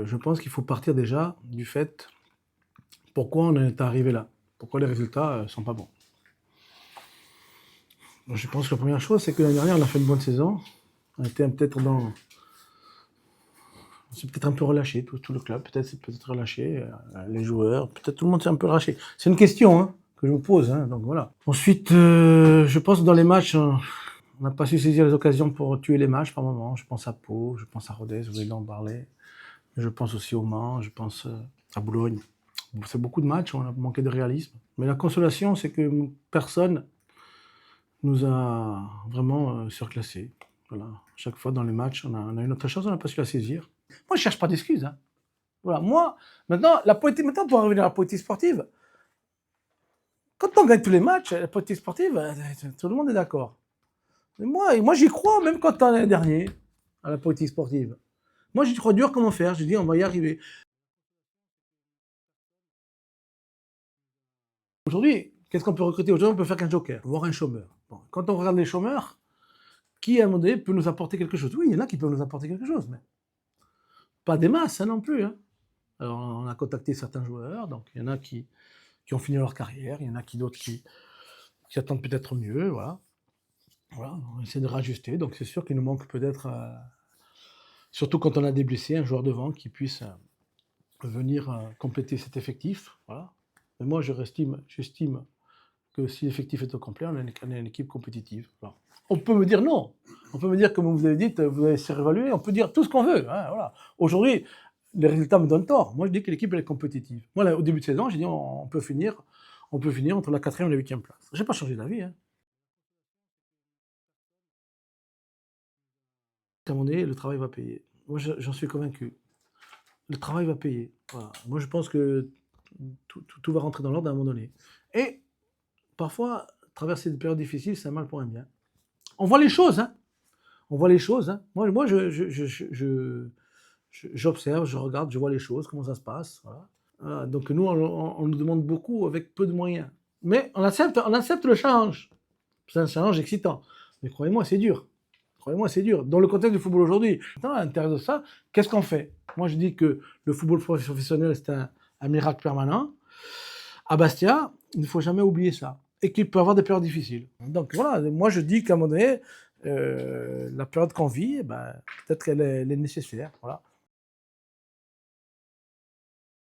je pense qu'il faut partir déjà du fait pourquoi on est arrivé là, pourquoi les résultats ne sont pas bons. Donc, je pense que la première chose, c'est que l'année dernière, on a fait une bonne saison. On était peut-être dans... On s'est peut-être un peu relâché, tout le club, peut-être relâché, les joueurs, peut-être tout le monde s'est un peu relâché. C'est une question hein, que je me pose, hein, donc voilà. Ensuite, je pense que dans les matchs, on n'a pas su saisir les occasions pour tuer les matchs par moment. Je pense à Pau, je pense à Rodez, vous voulez en parler. Je pense aussi au Mans, je pense à Boulogne. C'est beaucoup de matchs, on a manqué de réalisme. Mais la consolation, c'est que personne nous a vraiment surclassés. Voilà. Chaque fois dans les matchs, on a eu notre chance, on n'a pas su la saisir. Moi, je ne cherche pas d'excuses. Hein. Voilà. Moi, maintenant, maintenant, pour en revenir à la politique sportive, quand on gagne tous les matchs, la politique sportive, tout le monde est d'accord. Moi j'y crois, même quand on est dernier, à la politique sportive. Moi, j'y crois dur comment faire. Je dis, on va y arriver. Aujourd'hui, qu'est-ce qu'on peut recruter? Aujourd'hui, on peut faire qu'un joker, voire un chômeur. Bon, quand on regarde les chômeurs, qui à un moment donné peut nous apporter quelque chose? Oui, il y en a qui peuvent nous apporter quelque chose, mais pas des masses hein, non plus. Hein. Alors, on a contacté certains joueurs, donc il y en a qui ont fini leur carrière, il y en a d'autres qui attendent peut-être mieux, voilà. Voilà, on essaie de rajuster, donc c'est sûr qu'il nous manque peut-être, surtout quand on a des blessés, un joueur devant qui puisse venir compléter cet effectif, voilà. Mais moi, j'estime que si l'effectif est au complet, on est une équipe compétitive. Voilà. On peut me dire non. On peut me dire, comme vous avez dit, vous allez se réévaluer, on peut dire tout ce qu'on veut. Hein, voilà. Aujourd'hui, les résultats me donnent tort. Moi, je dis que l'équipe elle est compétitive. Moi, là, au début de saison, j'ai dit on peut finir entre la 4e et la 8e place. Je n'ai pas changé d'avis. Hein. À un moment donné, le travail va payer. Moi, j'en suis convaincu. Le travail va payer. Voilà. Moi, je pense que tout va rentrer dans l'ordre à un moment donné. Et parfois, traverser des périodes difficiles, c'est un mal pour un bien. On voit les choses, hein. On voit les choses. Hein. Moi j'observe, je regarde, je vois les choses, comment ça se passe. Voilà. Voilà. Donc nous, on nous demande beaucoup avec peu de moyens. Mais on accepte le change. C'est un challenge excitant. Mais croyez-moi, c'est dur. Croyez-moi, c'est dur. Dans le contexte du football aujourd'hui, à l'intérieur de ça, qu'est-ce qu'on fait? Moi, je dis que le football professionnel, c'est un miracle permanent. À Bastia, il ne faut jamais oublier ça. Et qu'il peut avoir des périodes difficiles. Donc voilà, moi je dis qu'à un moment donné, la période qu'on vit, ben, peut-être qu'elle est nécessaire. Voilà.